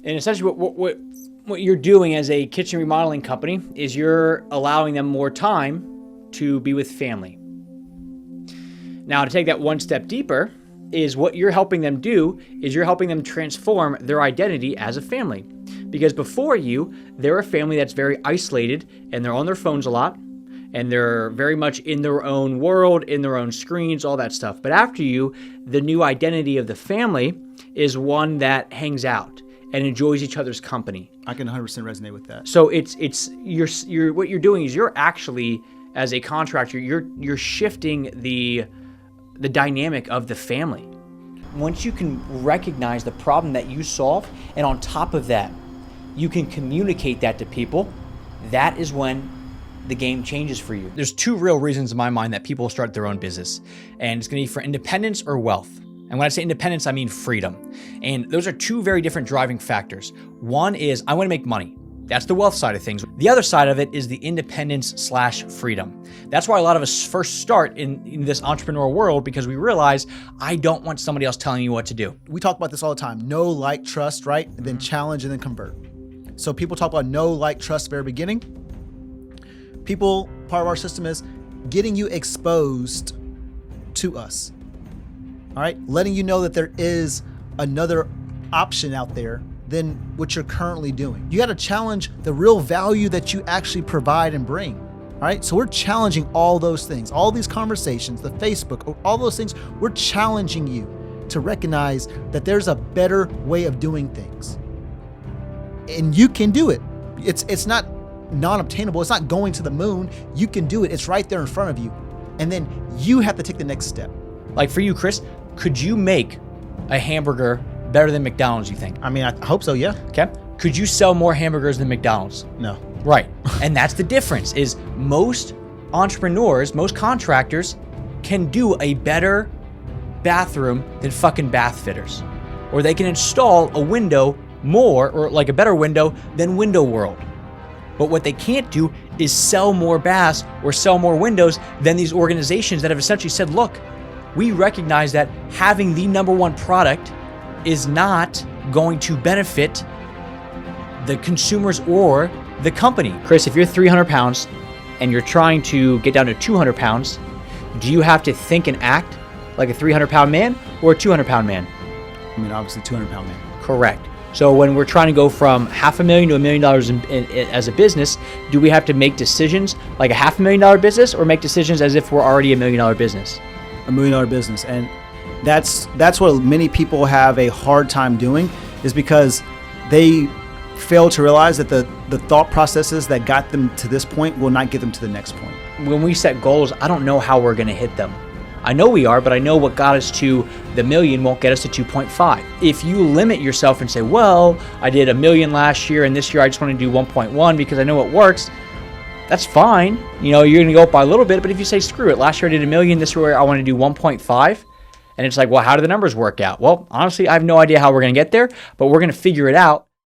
And essentially what you're doing as a kitchen remodeling company is you're allowing them more time to be with family. Now, to take that one step deeper, is what you're helping them do is you're helping them transform their identity as a family. Because before you, they're a family that's very isolated and they're on their phones a lot and they're very much in their own world, in their own screens, all that stuff. But after you, the new identity of the family is one that hangs out and enjoys each other's company. I can 100% resonate with that. So you're what you're doing is you're actually, as a contractor, you're shifting the dynamic of the family. Once you can recognize the problem that you solve, and on top of that, you can communicate that to people, that is when the game changes for you. There's two real reasons in my mind that people start their own business, and it's gonna be for independence or wealth. And when I say independence, I mean freedom. And those are two very different driving factors. One is I wanna make money. That's the wealth side of things. The other side of it is the independence/freedom. That's why a lot of us first start in this entrepreneurial world, because we realize I don't want somebody else telling me what to do. We talk about this all the time. Know, like, trust, right? And then challenge and then convert. So people talk about know, like, trust at the very beginning. People, part of our system is getting you exposed to us. All right? Letting you know that there is another option out there than what you're currently doing. You got to challenge the real value that you actually provide and bring. All right. So we're challenging all those things, all these conversations, the Facebook, all those things. We're challenging you to recognize that there's a better way of doing things. And you can do it. It's not non-obtainable. It's not going to the moon. You can do it. It's right there in front of you. And then you have to take the next step. Like for you, Chris, could you make a hamburger better than McDonald's, you think? I mean, I hope so, yeah. Okay. Could you sell more hamburgers than McDonald's? No. Right. And that's the difference, is most entrepreneurs, most contractors can do a better bathroom than fucking bath fitters. Or they can install a window more, or like a better window than Window World. But what they can't do is sell more baths or sell more windows than these organizations that have essentially said, look, we recognize that having the number one product is not going to benefit the consumers or the company. Chris, if you're 300 pounds and you're trying to get down to 200 pounds, do you have to think and act like a 300-pound man or a 200-pound man? I mean, obviously 200-pound man. Correct. So when we're trying to go from $500,000 to $1 million as a business, do we have to make decisions like a $500,000 business, or make decisions as if we're already $1 million business? $1 million business. And that's what many people have a hard time doing, is because they fail to realize that the thought processes that got them to this point will not get them to the next point. When we set goals, I don't know how we're going to hit them. I know we are, but I know what got us to the million won't get us to 2.5. If you limit yourself and say, well, I did $1 million last year and this year I just want to do 1.1 because I know it works, that's fine. You know, you're going to go up by a little bit, but if you say, screw it, last year I did $1 million, this year I want to do 1.5, and it's like, well, how do the numbers work out? Well, honestly, I have no idea how we're going to get there, but we're going to figure it out.